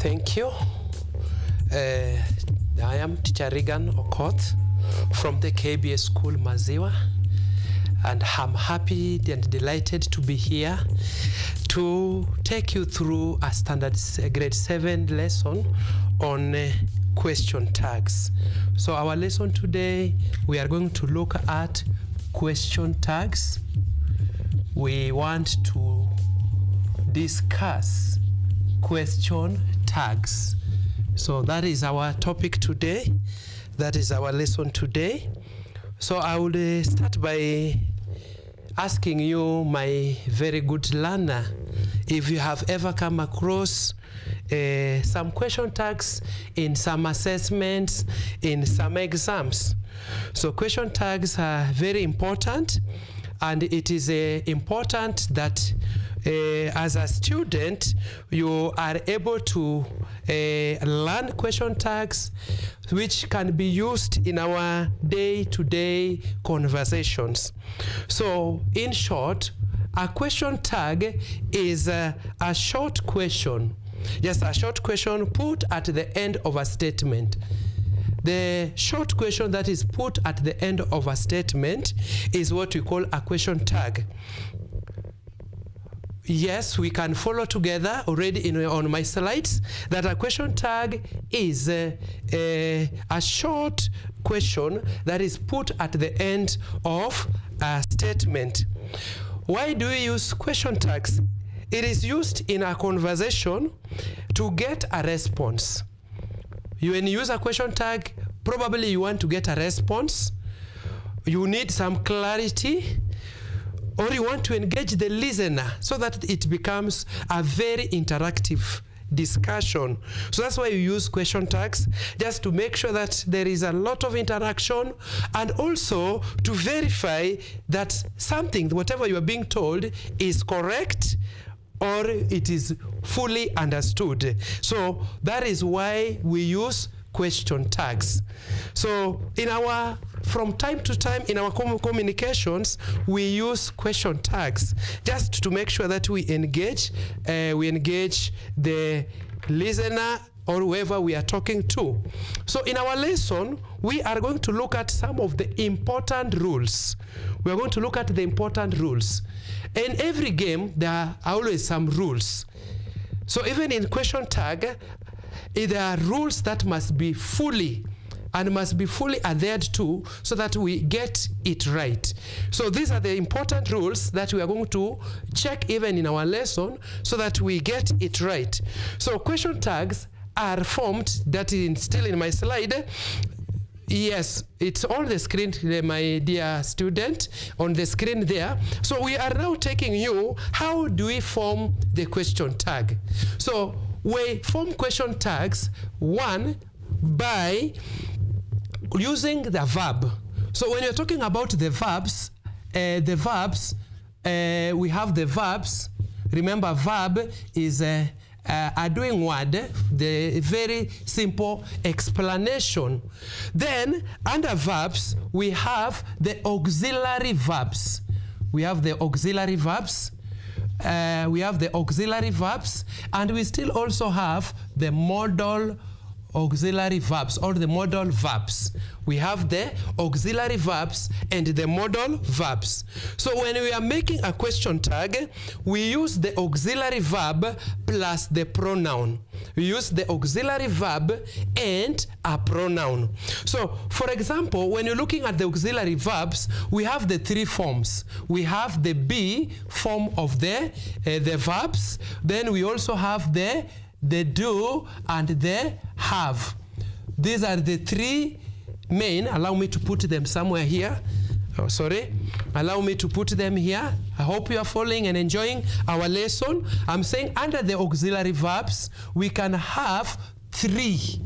Thank you. I am teacher Reagan Okoth from the KBS School Maziwa, and I'm happy and delighted to be here to take you through a standard grade 7 lesson on question tags. So our lesson today, we are going to look at question tags. We want to discuss question tags. So that is our topic today. That is our lesson today. So I will start by asking you, my very good learner, if you have ever come across some question tags in some assessments, in some exams. So question tags are very important, and it is important that as a student, you are able to learn question tags which can be used in our day-to-day conversations. So, in short, a question tag is a short question, just a short question put at the end of a statement. The short question that is put at the end of a statement is what we call a question tag. Yes, we can follow together already on my slides that a question tag is a short question that is put at the end of a statement. Why do we use question tags? It is used in a conversation to get a response. When you use a question tag, probably you want to get a response. You need some clarity, or you want to engage the listener so that it becomes a very interactive discussion. So that's why you use question tags, just to make sure that there is a lot of interaction, and also to verify that something, whatever you are being told, is correct or it is fully understood. So that is why we use question tags. So from time to time in our communications, we use question tags just to make sure that we engage the listener or whoever we are talking to. So in our lesson, we are going to look at some of the important rules. We are going to look at the important rules. In every game, there are always some rules. So even in question tag, there are rules that must be fully adhered to so that we get it right. So these are the important rules that we are going to check even in our lesson so that we get it right. So question tags are formed, that is still in my slide. Yes, it's on the screen, my dear student, on the screen there. So we are now taking you, how do we form the question tag? So we form question tags, one, by using the verb. So when you're talking about the verbs, we have the verbs. Remember, verb is a doing word, the very simple explanation. Then under verbs, we have the auxiliary verbs. We have the auxiliary verbs. And we still also have the modal auxiliary verbs, or the modal verbs. We have the auxiliary verbs and the modal verbs. So when we are making a question tag, we use the auxiliary verb plus the pronoun. We use the auxiliary verb and a pronoun. So for example, when you're looking at the auxiliary verbs, we have the three forms. We have the be form of the verbs. Then we also have the do and the have. These are the three main. Allow me to put them somewhere here. Oh, sorry. Allow me to put them here. I hope you are following and enjoying our lesson. I'm saying under the auxiliary verbs, we can have three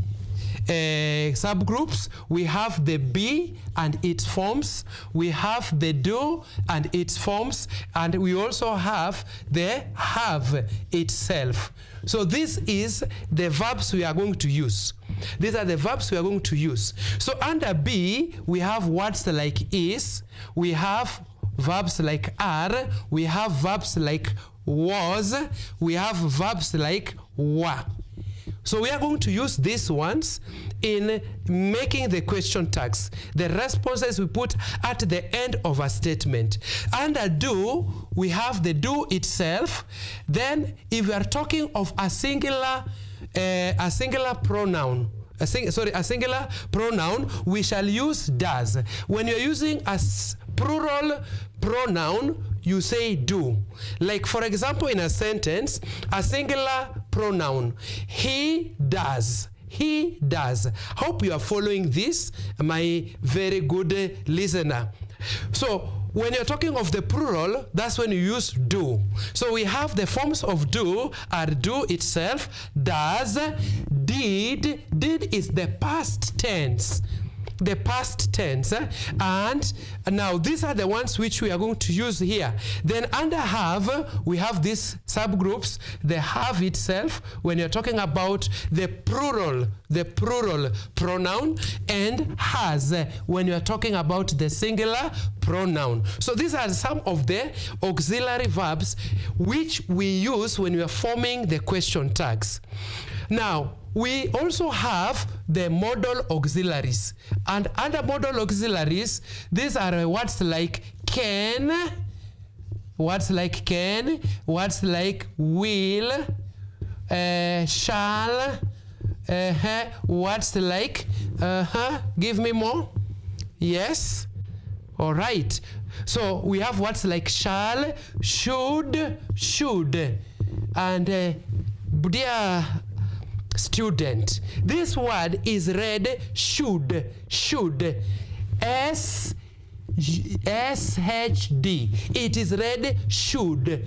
subgroups. We have the be and its forms. We have the do and its forms. And we also have the have itself. So this is the verbs we are going to use. These are the verbs we are going to use. So under be, we have words like is, we have verbs like are, we have verbs like was, we have verbs like were. So we are going to use these ones in making the question tags. The responses we put at the end of a statement. Under do, we have the do itself. Then if we are talking of a singular pronoun, a singular pronoun, we shall use does. When you're using a plural pronoun, you say do. Like for example, in a sentence, a singular pronoun, he does. He does. Hope you are following this, my very good listener. So when you're talking of the plural, that's when you use do. So we have the forms of do are do itself, does, did. Did is the past tense. The past tense, and now these are the ones which we are going to use here. Then under have, we have these subgroups, the have itself, when you're talking about the plural pronoun, and has, when you're talking about the singular pronoun. So these are some of the auxiliary verbs which we use when we are forming the question tags. Now, we also have the modal auxiliaries. And under modal auxiliaries, these are words like can, words like can, words like will, shall, words like, give me more. Yes. All right. So we have words like shall, should, and dear student, this word is read should, S-H-D. It is read should,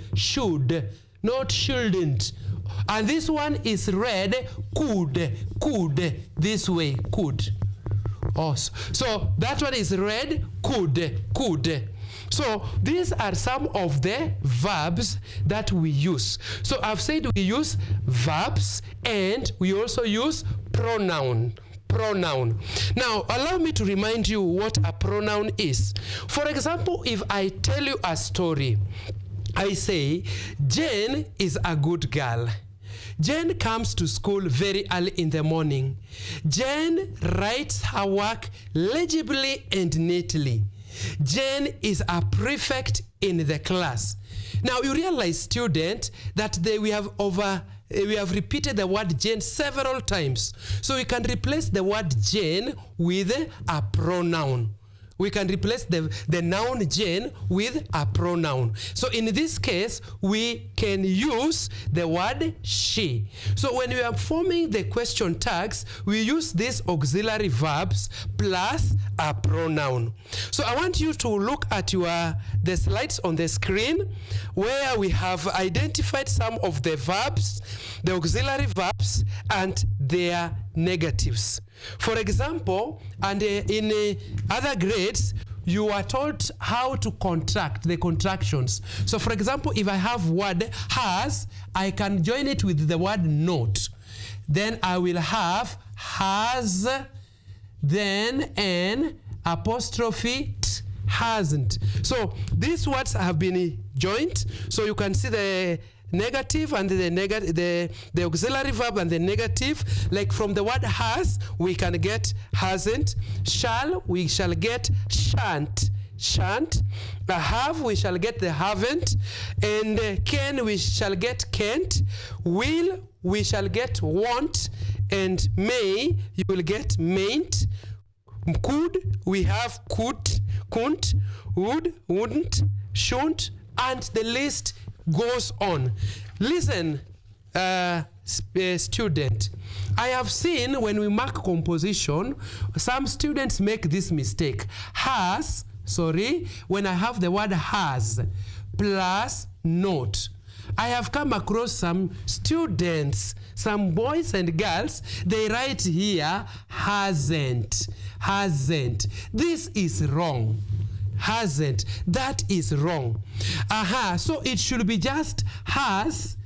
not shouldn't. And this one is read could, this way, could. Also. So that one is read could. So these are some of the verbs that we use. So I've said we use verbs and we also use pronoun. Now, allow me to remind you what a pronoun is. For example, if I tell you a story, I say, Jane is a good girl. Jane comes to school very early in the morning. Jane writes her work legibly and neatly. Jane is a prefect in the class. Now you realize, student, that we have repeated the word Jane several times. So we can replace the word Jane with a pronoun. We can replace the noun Jane with a pronoun. So in this case, we can use the word she. So when we are forming the question tags, we use these auxiliary verbs plus a pronoun. So I want you to look at the slides on the screen where we have identified some of the verbs, the auxiliary verbs, and their negatives. For example, and in other grades, you are taught how to contract the contractions. So for example, if I have word has, I can join it with the word not. Then I will have has, then an apostrophe t, hasn't. So these words have been joined. So you can see the negative and the auxiliary verb and the negative. Like from the word has, we can get hasn't. Shall, we shall get shan't. Have, we shall get the haven't. And can, we shall get can't. Will, we shall get won't. And may, you will get mayn't. Could, we have could, couldn't. Would, wouldn't. Shouldn't. And the list goes on. Listen, student, I have seen when we mark composition, some students make this mistake. When I have the word has plus not. I have come across some students, some boys and girls, they write here hasn't. This is wrong. Hasn't. That is wrong. So it should be just has,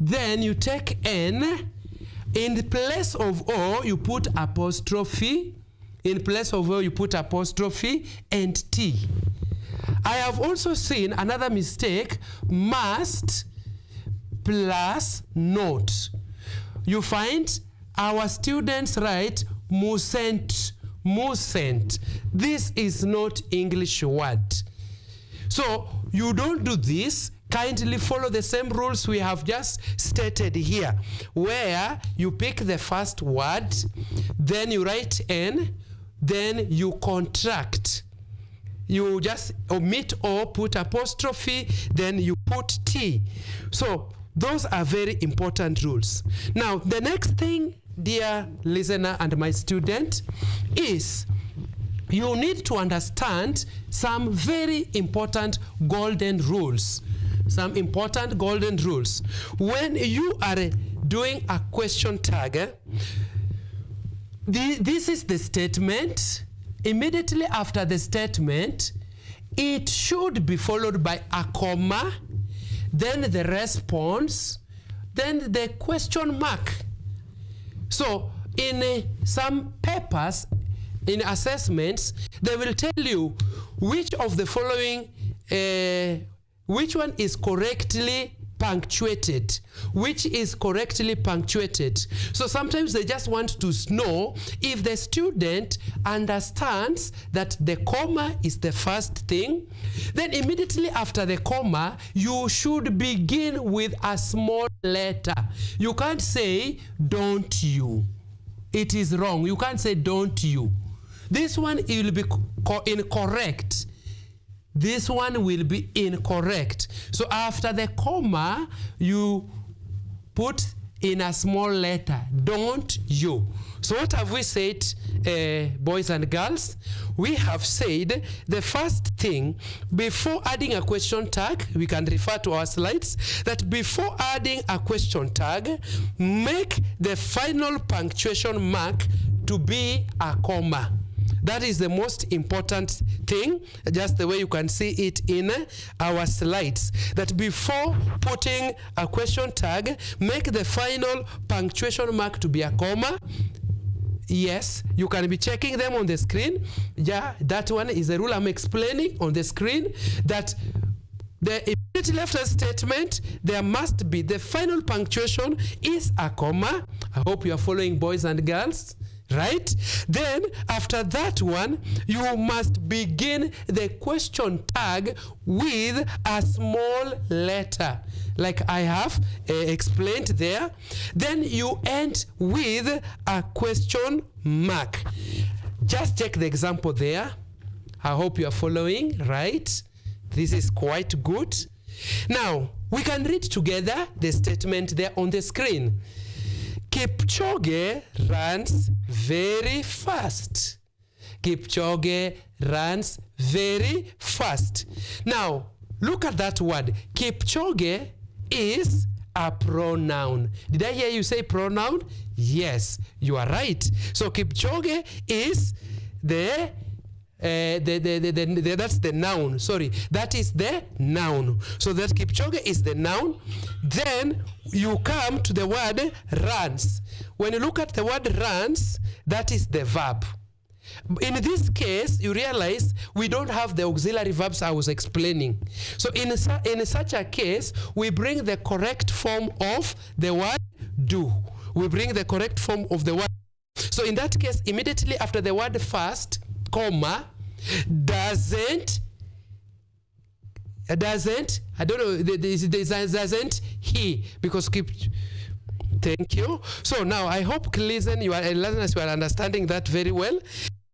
then you take n, in the place of o you put apostrophe, in place of o you put apostrophe and t. I have also seen another mistake, must plus not. you find our students write musent. Musent. This is not English word. So you don't do this. Kindly follow the same rules we have just stated here, where you pick the first word, then you write N, then you contract. You just omit or put apostrophe, then you put T. So those are very important rules. Now, the next thing, dear listener and my student, is you need to understand some very important golden rules. Some important golden rules. When you are doing a question tag, this is the statement. Immediately after the statement, it should be followed by a comma, then the response, then the question mark. So in some papers, in assessments, they will tell you which of the following which one is correctly punctuated, which is correctly punctuated. So sometimes they just want to know if the student understands that the comma is the first thing. Then immediately after the comma, you should begin with a small letter. You can't say, don't you. It is wrong. You can't say, don't you. This one will be incorrect. This one will be incorrect. So after the comma, you put in a small letter, don't you. So what have we said, boys and girls? We have said the first thing, before adding a question tag, we can refer to our slides, that before adding a question tag, make the final punctuation mark to be a comma. That is the most important thing, just the way you can see it in our slides. That before putting a question tag, make the final punctuation mark to be a comma. Yes, you can be checking them on the screen. Yeah, that one is the rule I'm explaining on the screen. That the immediately after statement, there must be the final punctuation is a comma. I hope you are following, boys and girls. Right? Then, after that one, you must begin the question tag with a small letter, like I have explained there. Then you end with a question mark. Just check the example there. I hope you are following, right? This is quite good. Now, we can read together the statement there on the screen. Kipchoge runs very fast. Kipchoge runs very fast. Now, look at that word. Kipchoge is a pronoun. Did I hear you say pronoun? Yes, you are right. So Kipchoge is that's the noun. Sorry, that is the noun. So that Kipchoge is the noun. Then you come to the word runs. When you look at the word runs, that is the verb. In this case, you realize we don't have the auxiliary verbs I was explaining. So in such a case, we bring the correct form of the word do. We bring the correct form of the word. So in that case, immediately after the word first, comma, doesn't, I don't know, doesn't he, because thank you. So now I hope listeners, you are understanding that very well.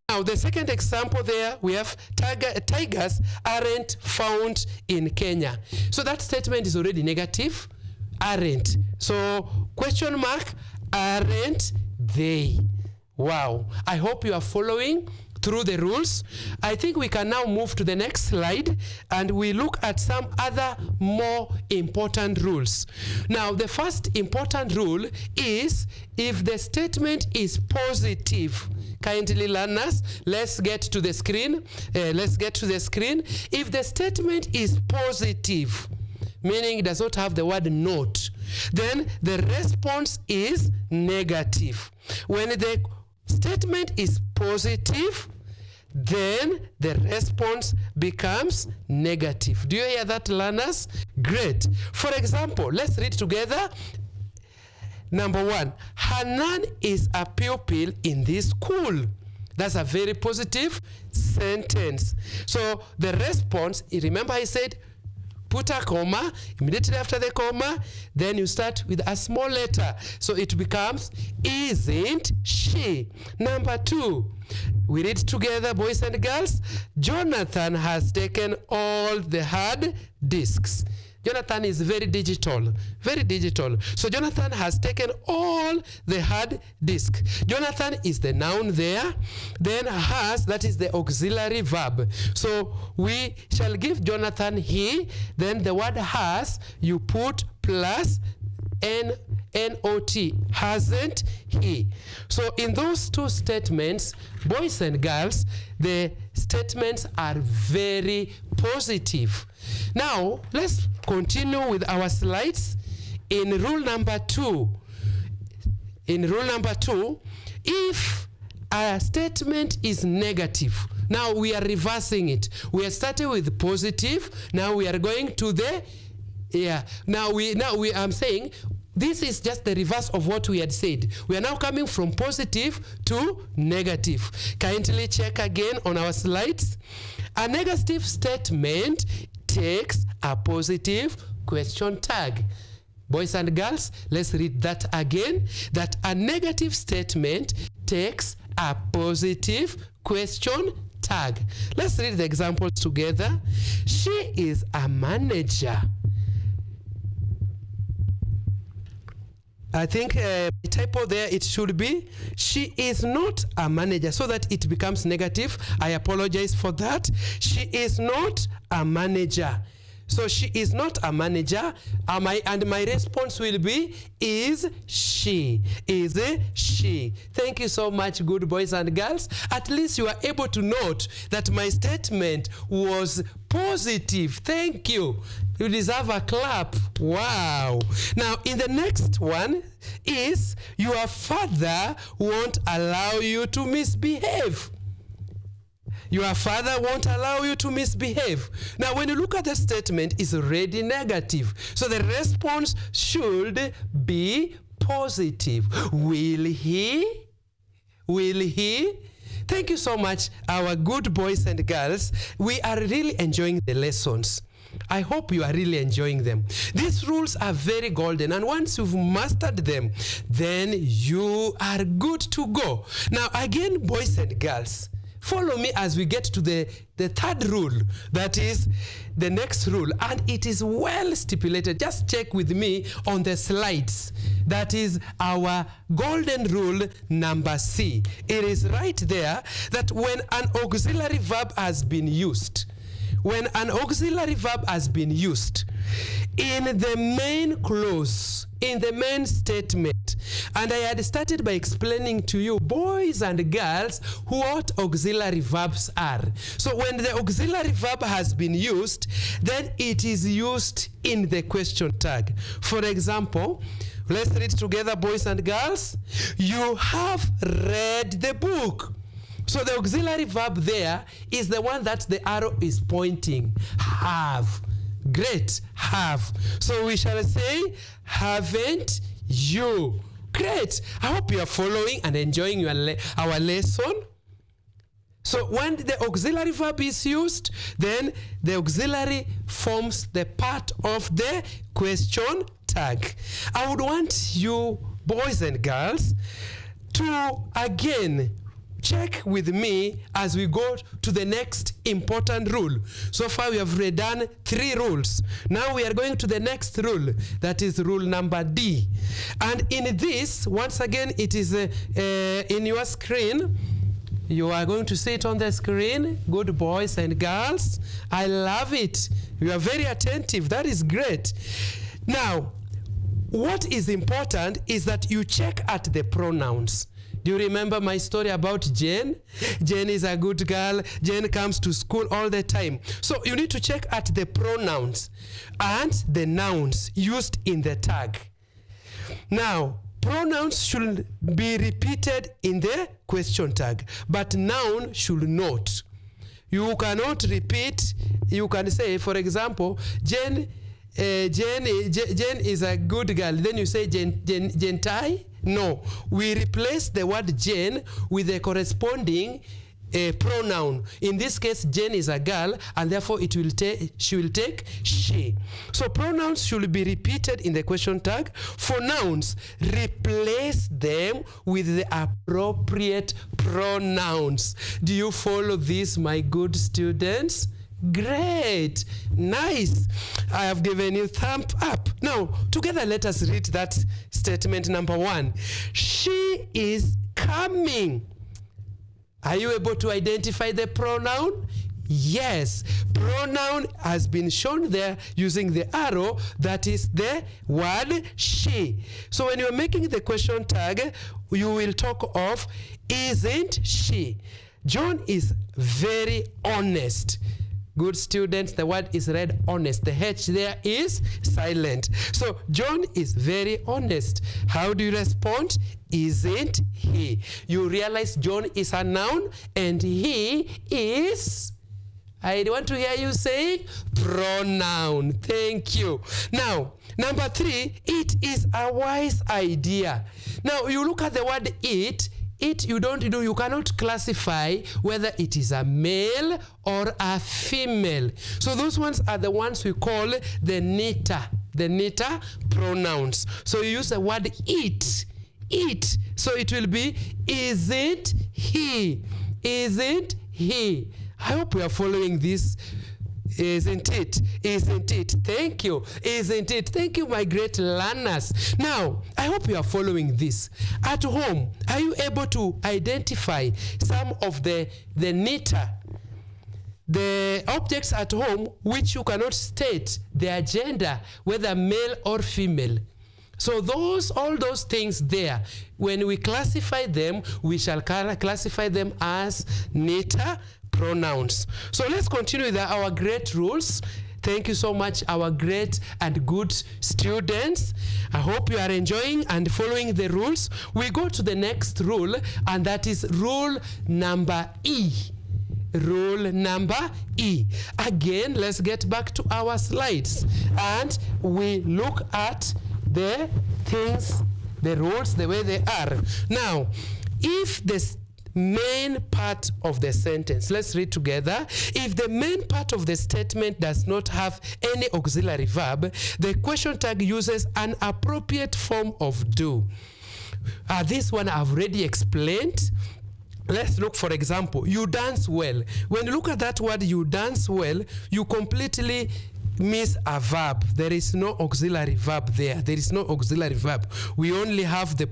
Now the second example there, we have tigers aren't found in Kenya. So that statement is already negative, aren't. So question mark, aren't they? Wow, I hope you are following through the rules. I think we can now move to the next slide and we look at some other more important rules. Now, the first important rule is if the statement is positive. Kindly learners, let's get to the screen. If the statement is positive, meaning it does not have the word not, then the response is negative. When the statement is positive, then the response becomes negative. Do you hear that, learners? Great. For example, let's read together. Number 1, Hanan is a pupil in this school. That's a very positive sentence. So the response, remember I said, put a comma, immediately after the comma, then you start with a small letter. So it becomes, isn't she? Number 2, we read together, boys and girls. Jonathan has taken all the hard disks. Jonathan is very digital, very digital. So Jonathan has taken all the hard disk. Jonathan is the noun there. Then has, that is the auxiliary verb. So we shall give Jonathan he. Then the word has, you put plus not, hasn't he. So in those two statements, boys and girls, the statements are very positive. Now, let's continue with our slides. In rule number 2, if a statement is negative, now we are reversing it. We are starting with positive. Now we are going to the, I'm saying, this is just the reverse of what we had said. We are now coming from positive to negative. Kindly check again on our slides. A negative statement takes a positive question tag. Boys and girls, let's read that again. That a negative statement takes a positive question tag. Let's read the examples together. She is a manager. I think typo there, it should be, she is not a manager, so that it becomes negative. I apologize for that. She is not a manager. So she is not a manager. And my response will be, is she? Is she? Thank you so much, good boys and girls. At least you are able to note that my statement was positive. Thank you. You deserve a clap. Wow. Now, in the next one is, your father won't allow you to misbehave. Your father won't allow you to misbehave. Now, when you look at the statement, it's already negative. So the response should be positive. Will he? Will he? Thank you so much, our good boys and girls. We are really enjoying the lessons. I hope you are really enjoying them. These rules are very golden, and once you've mastered them, then you are good to go. Now, again, boys and girls, follow me as we get to the third rule, that is the next rule, and it is well stipulated. Just check with me on the slides. That is our golden rule number C. It is right there that when an auxiliary verb has been used, in the main clause, in the main statement, and I had started by explaining to you, boys and girls, what auxiliary verbs are. So when the auxiliary verb has been used, then it is used in the question tag. For example, let's read together, boys and girls. You have read the book. So the auxiliary verb there is the one that the arrow is pointing. Have. Great. Have. So we shall say, haven't you? Great. I hope you are following and enjoying our lesson. So when the auxiliary verb is used, then the auxiliary forms the part of the question tag. I would want you, boys and girls, to again check with me as we go to the next important rule. So far we have done 3 rules. Now we are going to the next rule, that is rule number D. And in this, once again, it is in your screen. You are going to see it on the screen. Good boys and girls. I love it. You are very attentive. That is great. Now, what is important is that you check at the pronouns. Do you remember my story about Jane? Jane is a good girl. Jane comes to school all the time. So you need to check at the pronouns and the nouns used in the tag. Now, pronouns should be repeated in the question tag, but noun should not. You cannot repeat. You can say, for example, Jane Jane is a good girl. Then you say gentai? No. We replace the word Jane with the corresponding pronoun. In this case, Jane is a girl, and therefore she will take she. So pronouns should be repeated in the question tag. For nouns, replace them with the appropriate pronouns. Do you follow this, my good students? Great, nice. I have given you thumb up. Now, together let us read that statement number 1. She is coming. Are you able to identify the pronoun? Yes, pronoun has been shown there using the arrow. That is the word she. So when you're making the question tag, you will talk of isn't she. John is very honest. Good students, the word is read honest. The H there is silent. So John is very honest. How do you respond? Isn't he? You realize John is a noun and he is, I want to hear you say pronoun. Thank you. Now, number 3, it is a wise idea. Now, you look at the word it, you cannot classify whether it is a male or a female. So those ones are the ones we call the neuter pronouns. So you use the word it. So it will be isn't he. I hope you are following this. Isn't it? Thank you. Isn't it? Thank you, my great learners. Now, I hope you are following this. At home, are you able to identify some of the neuter, the objects at home which you cannot state their gender, whether male or female? So all those things there, when we classify them, we shall classify them as neuter pronouns. So let's continue with our great rules. Thank you so much, our great and good students. I hope you are enjoying and following the rules. We go to the next rule, and that is rule number E. Rule number E. Again, let's get back to our slides, and we look at the things, the rules, the way they are. Now, if the main part of the sentence, let's read together. If the main part of the statement does not have any auxiliary verb, the question tag uses an appropriate form of do. This one I've already explained. Let's look, for example, you dance well. When you look at that word, you dance well, you completely miss a verb. There is no auxiliary verb there. There is no auxiliary verb. We only have the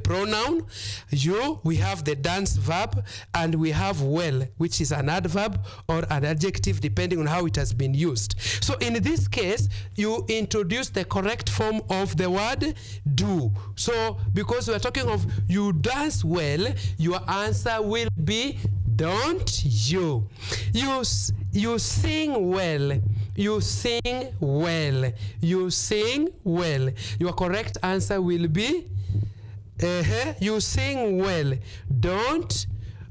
pronoun you, we have the dance verb, and we have well, which is an adverb or an adjective depending on how it has been used. So in this case, you introduce the correct form of the word do. So because we are talking of you dance well, your answer will be don't you. You sing well. You sing well. You sing well. Your correct answer will be you sing well. Don't.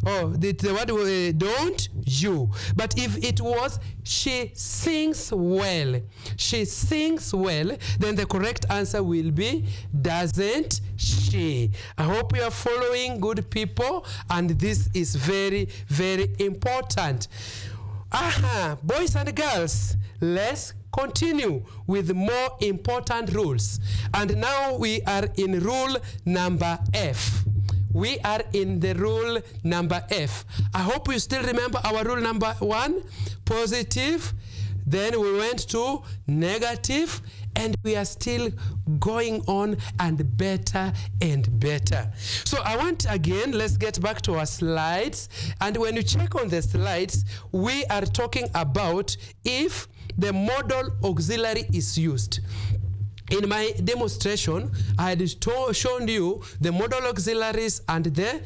Oh, the word don't you. But if it was she sings well, she sings well, then the correct answer will be doesn't she. I hope you are following, good people, and this is very, very important. Boys and girls, let's continue with more important rules. And now we are in rule number F. We are in the rule number F. I hope you still remember our rule number 1, positive. Then we went to negative, and we are still going on and better and better. So I want, again, let's get back to our slides. And when you check on the slides, we are talking about if the modal auxiliary is used. In my demonstration, I had shown you the modal auxiliaries and the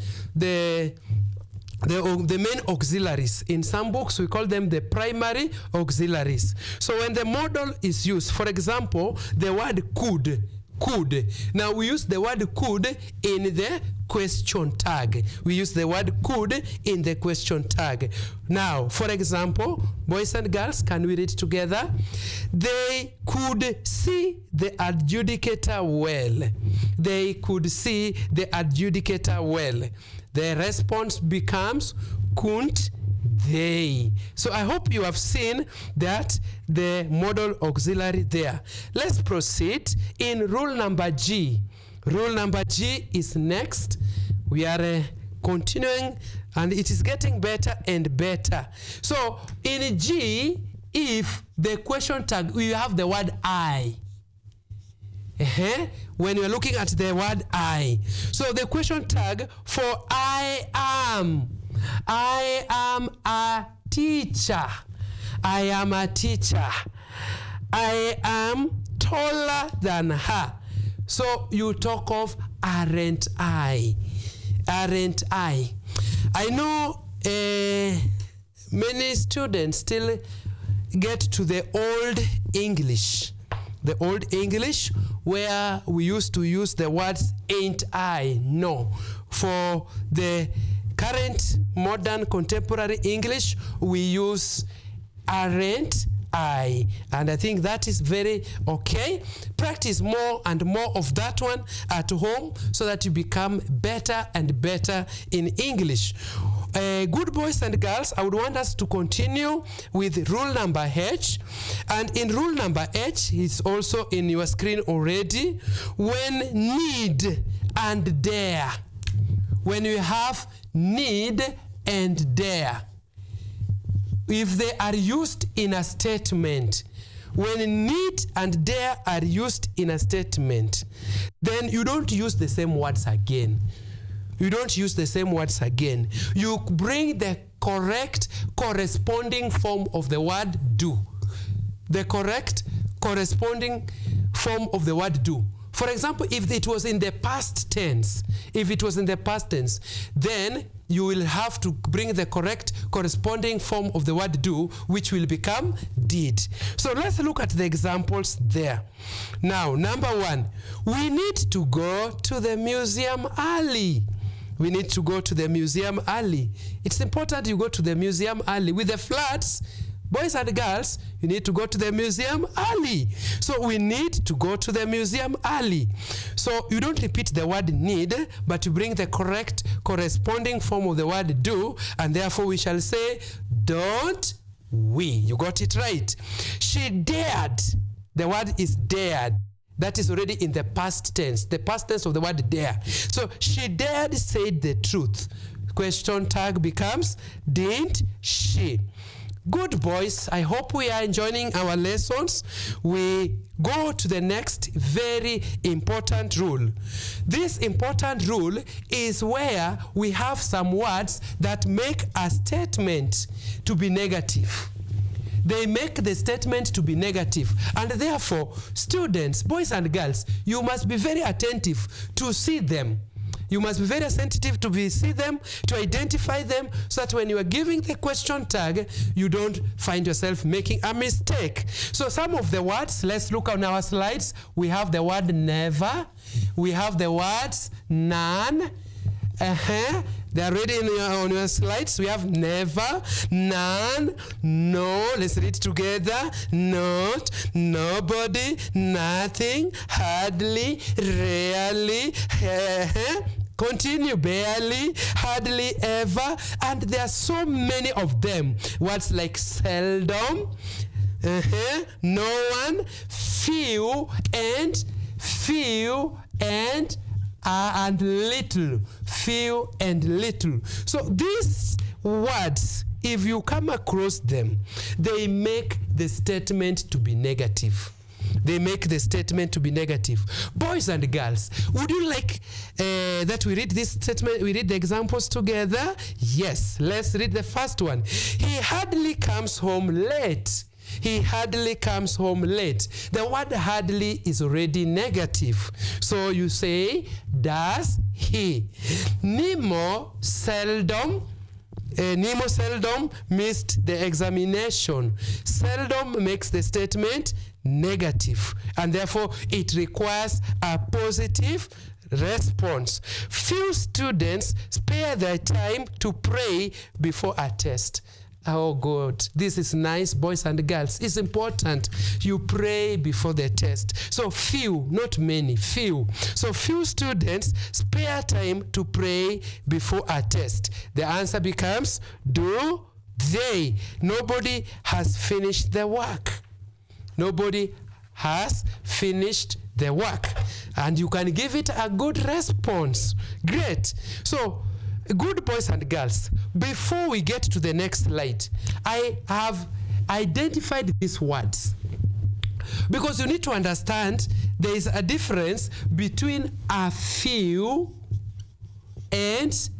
main auxiliaries. In some books, we call them the primary auxiliaries. So when the modal is used, for example, the word could. Now we use the word could in the question tag. We use the word could in the question tag. Now, for example, boys and girls, can we read together? They could see the adjudicator well. They could see the adjudicator well. The response becomes couldn't they. So I hope you have seen that the modal auxiliary there. Let's proceed in rule number G. Rule number G is next. We are continuing, and it is getting better and better. So in G, if the question tag, we have the word I. When you're looking at the word I. So the question tag for I am a teacher. I am a teacher. I am taller than her. So you talk of aren't I. Aren't I. I know many students still get to the old English. The old English where we used to use the words ain't I. No. For the current modern contemporary English, we use aren't I. And I think that is very okay. Practice more and more of that one at home so that you become better and better in English. Good boys and girls, I would want us to continue with rule number H. And in rule number H, it's also in your screen already. When need and dare. When you have need and dare, if they are used in a statement, when need and dare are used in a statement, then you don't use the same words again. You don't use the same words again. You bring the correct corresponding form of the word do. The correct corresponding form of the word do. For example, if it was in the past tense, then you will have to bring the correct corresponding form of the word do, which will become did. So let's look at the examples there. Now, number one, we need to go to the museum early. We need to go to the museum early. It's important you go to the museum early. With the floods, boys and girls, you need to go to the museum early. So we need to go to the museum early. So you don't repeat the word need, but you bring the correct corresponding form of the word do, and therefore we shall say, don't we. You got it right. She dared. The word is dared. That is already in the past tense. The past tense of the word dare. So she dared said the truth. Question tag becomes didn't she. Good boys, I hope we are enjoying our lessons. We go to the next very important rule. This important rule is where we have some words that make a statement to be negative. They make the statement to be negative. And therefore, students, boys and girls, you must be very attentive to see them. You must be very sensitive to see them, to identify them, so that when you are giving the question tag, you don't find yourself making a mistake. So some of the words, let's look on our slides. We have the word never. We have the words none. They are ready on your slides. We have never, none, no. Let's read together. Not, nobody, nothing, hardly, rarely, continue, barely, hardly, ever. And there are so many of them. Words like seldom, no one, few, and little. Few and little. So these words, if you come across them, they make the statement to be negative. They make the statement to be negative. Boys and girls, would you like that we read this statement, we read the examples together? Yes, let's read the first one. He hardly comes home late. He hardly comes home late. The word hardly is already negative. So you say, does he? Nemo seldom missed the examination. Seldom makes the statement negative, and therefore it requires a positive response. Few students spare their time to pray before a test. Oh God, this is nice, boys and girls. It's important you pray before the test. So few, not many, few. So few students spare time to pray before a test. The answer becomes, do they? Nobody has finished the work. Nobody has finished the work. And you can give it a good response. Great. So, good boys and girls, before we get to the next slide, I have identified these words. Because you need to understand there is a difference between a few and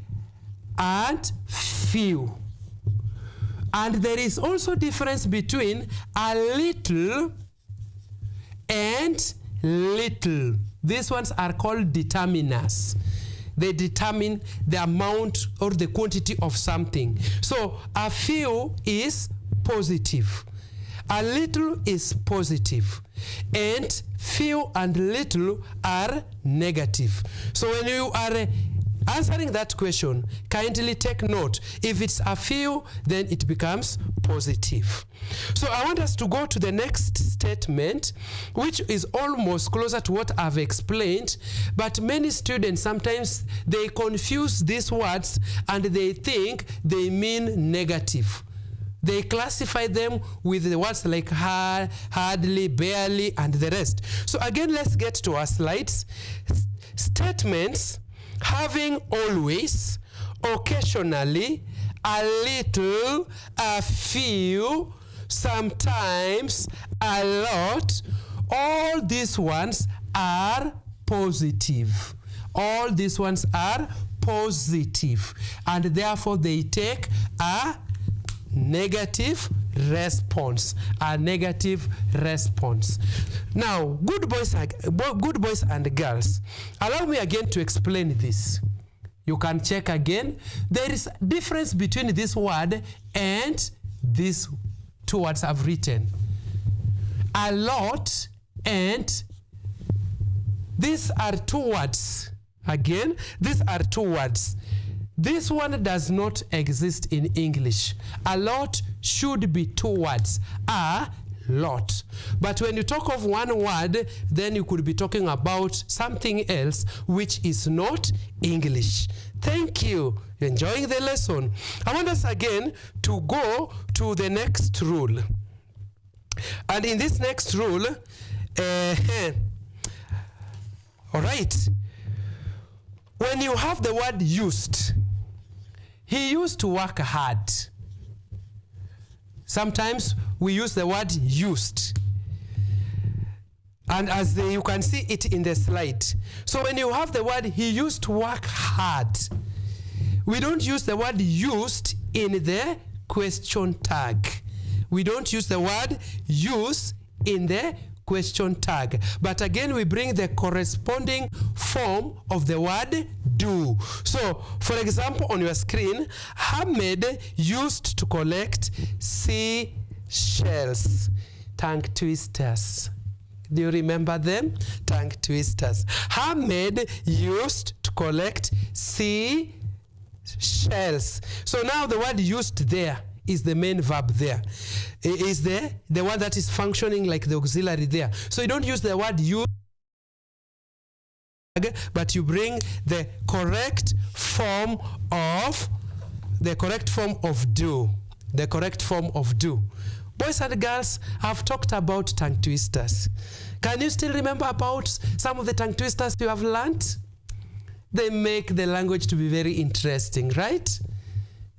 few. And there is also difference between a little and little. These ones are called determiners. They determine the amount or the quantity of something. So a few is positive. A little is positive. And few and little are negative. So when you are answering that question, kindly take note. If it's a few, then it becomes positive. So I want us to go to the next statement, which is almost closer to what I've explained, but many students sometimes they confuse these words and they think they mean negative. They classify them with the words like hard, hardly, barely, and the rest. So again, let's get to our slides. Statements having always, occasionally, a little, a few, sometimes, a lot, all these ones are positive. All these ones are positive. And therefore they take a negative response. A negative response. Now, good boys and girls, allow me again to explain this. You can check again. There is a difference between this word and these two words I've written. A lot and these are two words. Again, these are two words. This one does not exist in English. A lot should be two words. A lot. But when you talk of one word, then you could be talking about something else which is not English. Thank you. You're enjoying the lesson. I want us again to go to the next rule. And in this next rule, all right, when you have the word used, he used to work hard. Sometimes we use the word used. And as you can see it in the slide. So when you have the word he used to work hard, we don't use the word used in the question tag. We don't use the word use in the question tag. But again, we bring the corresponding form of the word do. So, for example, on your screen, Ahmed used to collect seashells, tongue twisters. Do you remember them? Tongue twisters. Ahmed used to collect seashells. So now the word used there is the main verb there. Is the one that is functioning like the auxiliary there. So you don't use the word use, but you bring the correct form of do. The correct form of do. Boys and girls, I've talked about tongue twisters. Can you still remember about some of the tongue twisters you have learned? They make the language to be very interesting, right?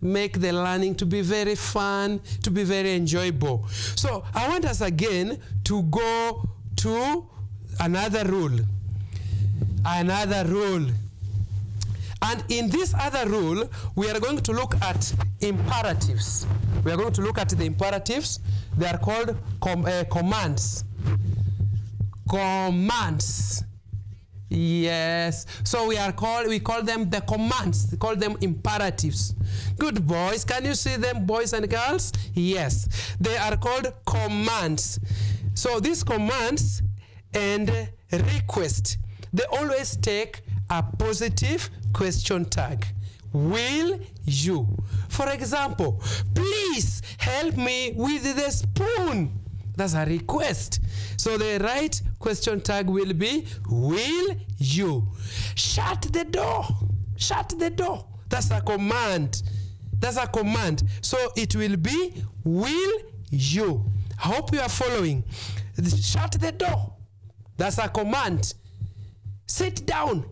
Make the learning to be very fun, to be very enjoyable. So I want us again to go to another rule. Another rule. And in this other rule, we are going to look at imperatives. We are going to look at the imperatives. They are called commands. Commands. Yes. So we call them the commands. We call them imperatives. Good boys. Can you see them, boys and girls? Yes. They are called commands. So these commands and request, they always take a positive question tag. Will you? For example, please help me with the spoon. That's a request. So the right question tag will be, will you? Shut the door. Shut the door. That's a command. That's a command. So it will be, will you? I hope you are following. Shut the door. That's a command. Sit down.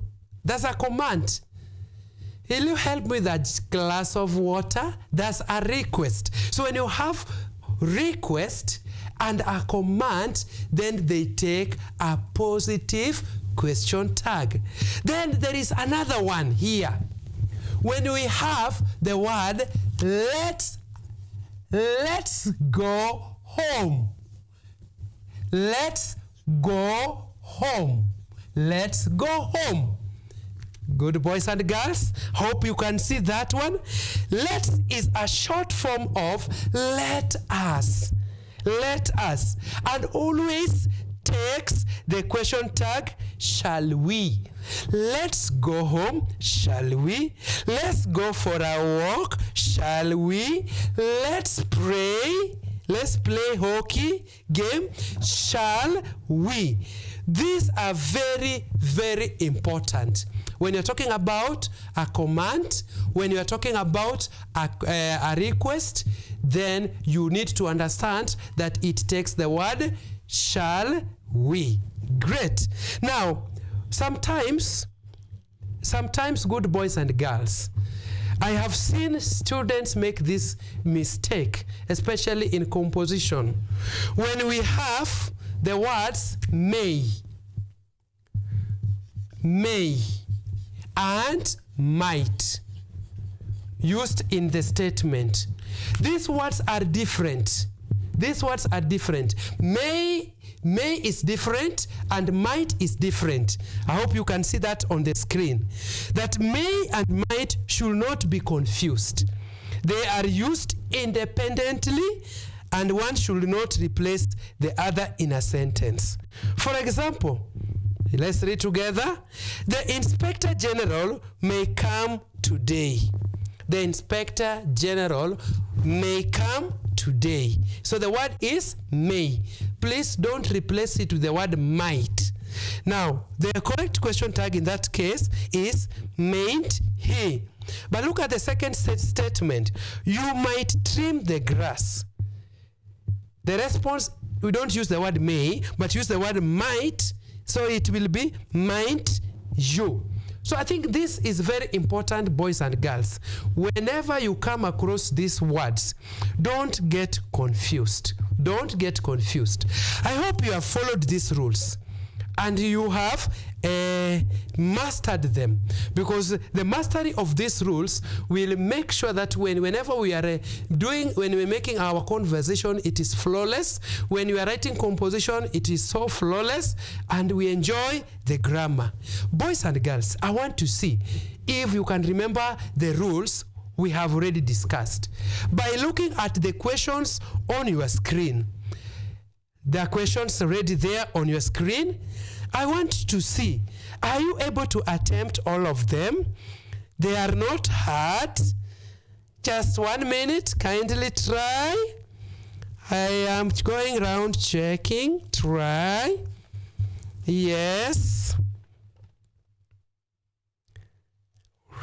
That's a command. Will you help me with that glass of water? That's a request. So when you have request and a command, then they take a positive question tag. Then there is another one here. When we have the word let's go home. Let's go home. Let's go home. Good boys and girls, hope you can see that one. Let is a short form of let us. Let us. And always takes the question tag, shall we? Let's go home, shall we? Let's go for a walk, shall we? Let's pray. Let's play hockey game, shall we? These are very, very important. When you're talking about a command, when you're talking about a request, then you need to understand that it takes the word shall we. Great. Now, sometimes, good boys and girls, I have seen students make this mistake, especially in composition. When we have the words may, and might used in the statement, these words are different. These words are different. May is different and might is different. I hope you can see that on the screen. That may and might should not be confused. They are used independently and one should not replace the other in a sentence. For example, let's read together. The Inspector General may come today. The Inspector General may come today. So the word is may. Please don't replace it with the word might. Now, the correct question tag in that case is mayn't he. But look at the second statement. You might trim the grass. The response, we don't use the word may, but use the word might. So it will be might you. So I think this is very important, boys and girls. Whenever you come across these words, don't get confused. Don't get confused. I hope you have followed these rules and you have mastered them, because the mastery of these rules will make sure that whenever we are when we're making our conversation, it is flawless. When we are writing composition, it is so flawless, and we enjoy the grammar. Boys and girls, I want to see if you can remember the rules we have already discussed by looking at the questions on your screen. There are questions already there on your screen. I want to see, are you able to attempt all of them? They are not hard. Just 1 minute, kindly try. I am going around checking. Try. Yes.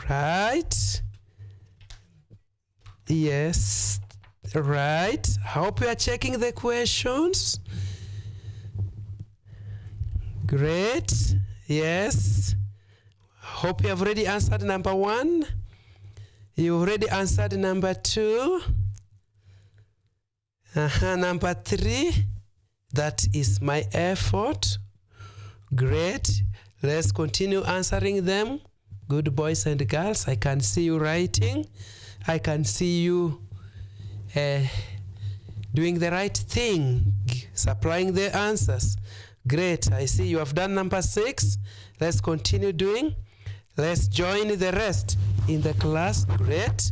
Right. Yes. Right. Hope you are checking the questions. Great. Yes. Hope you have already answered number 1. You already answered number 2. Number 3. That is my effort. Great. Let's continue answering them. Good boys and girls, I can see you writing. I can see you doing the right thing, supplying the answers. Great. I see you have done number 6. Let's continue doing. Let's join the rest in the class. Great.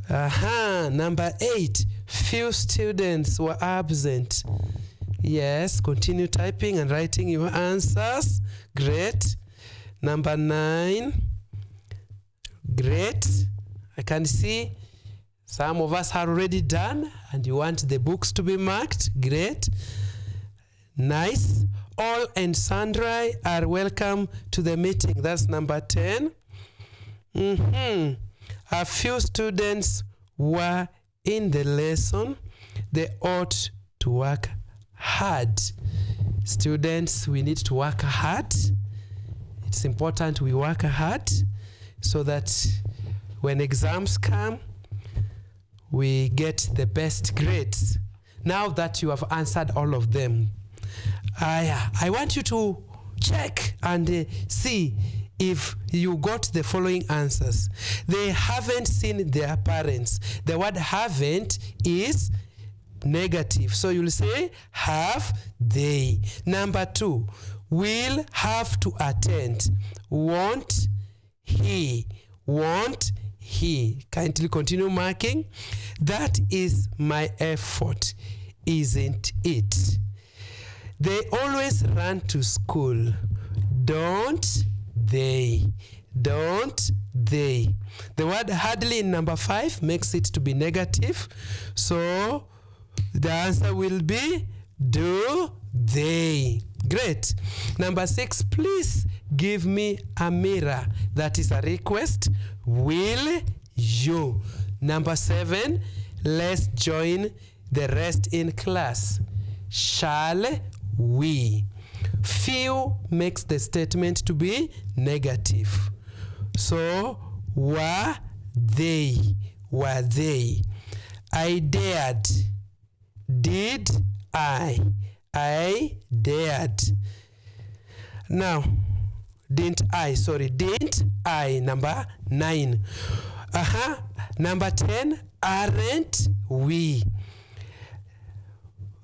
Number 8. Few students were absent. Yes, continue typing and writing your answers. Great. Number 9. Great. I can see some of us are already done and you want the books to be marked. Great. Nice. All and sundry are welcome to the meeting. That's number 10. A few students were in the lesson. They ought to work hard. Students, we need to work hard. It's important we work hard so that when exams come, we get the best grades. Now that you have answered all of them, I want you to check and see if you got the following answers. They haven't seen their parents. The word haven't is negative. So you'll say, have they. Number 2, will have to attend. Won't he. Won't he. Kindly continue marking. That is my effort, isn't it? They always run to school. Don't they. Don't they. The word hardly in number 5 makes it to be negative. So the answer will be do they. Great. Number 6, please give me a mirror. That is a request. Will you. Number 7, let's join the rest in class. Shall we. Few makes the statement to be negative. So were they. Were they. I dared. Did I. I dared. Now, didn't I. Sorry, didn't I. Number 9. Number 10, aren't we.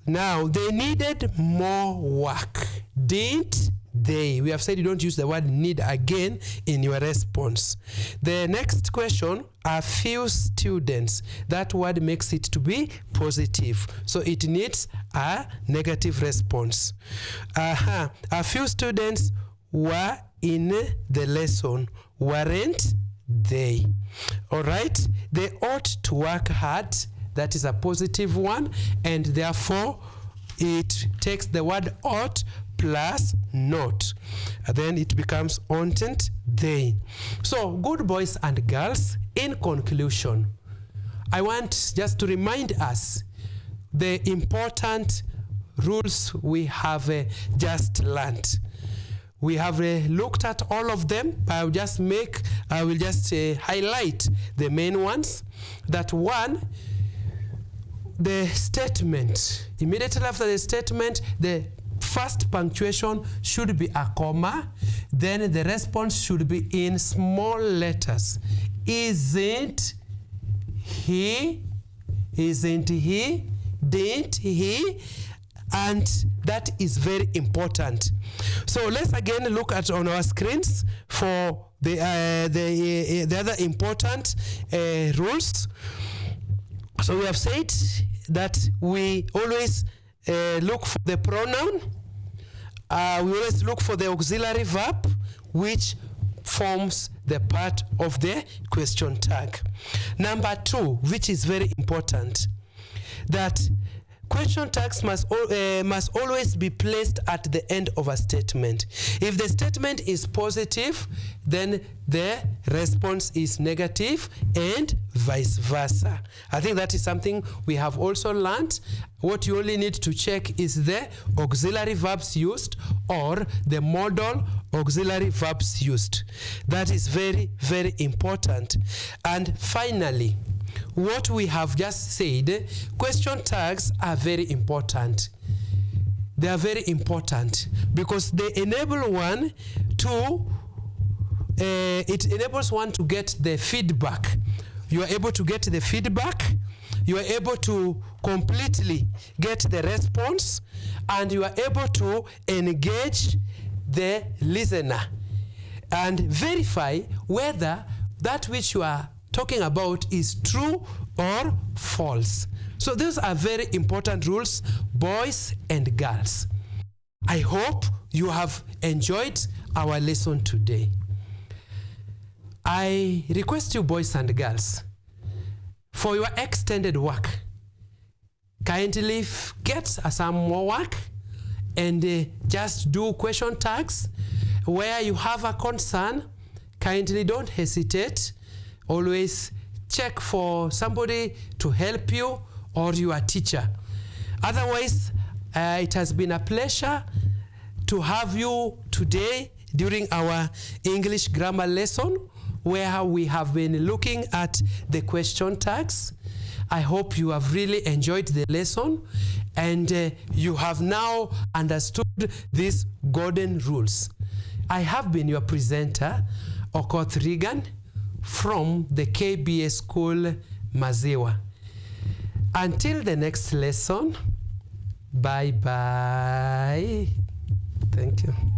Now, they needed more work. Didn't they. We have said you don't use the word need again in your response. The next question, a few students. That word makes it to be positive. So it needs a negative response. A few students were in the lesson. Weren't they. All right. They ought to work hard. That is a positive one. And therefore, it takes the word ought plus not. And then it becomes oughtn't they. So, good boys and girls, in conclusion, I want just to remind us the important rules we have just learned. We have looked at all of them. I will just highlight the main ones. That one, the statement. Immediately after the statement, the first punctuation should be a comma. Then the response should be in small letters. Isn't he? Isn't he? Didn't he? And that is very important. So let's again look at on our screens for the other important rules. So we have said that we always look for the pronoun. We always look for the auxiliary verb, which forms the part of the question tag. Number 2, which is very important, that question tags must always be placed at the end of a statement. If the statement is positive, then the response is negative and vice versa. I think that is something we have also learned. What you only need to check is the auxiliary verbs used or the modal auxiliary verbs used. That is very, very important. And finally, what we have just said, question tags are very important. They are very important because they enable one to, it enables one to get the feedback. You are able to get the feedback, you are able to completely get the response, and you are able to engage the listener and verify whether that which you are talking about is true or false. So those are very important rules, boys and girls. I hope you have enjoyed our lesson today. I request you, boys and girls, for your extended work, kindly get some more work and just do question tags. Where you have a concern, kindly don't hesitate. Always check for somebody to help you or your teacher. Otherwise, it has been a pleasure to have you today during our English grammar lesson, where we have been looking at the question tags. I hope you have really enjoyed the lesson and you have now understood these golden rules. I have been your presenter, Okoth Reagan, from the KBS School, Maziwa. Until the next lesson, bye-bye. Thank you.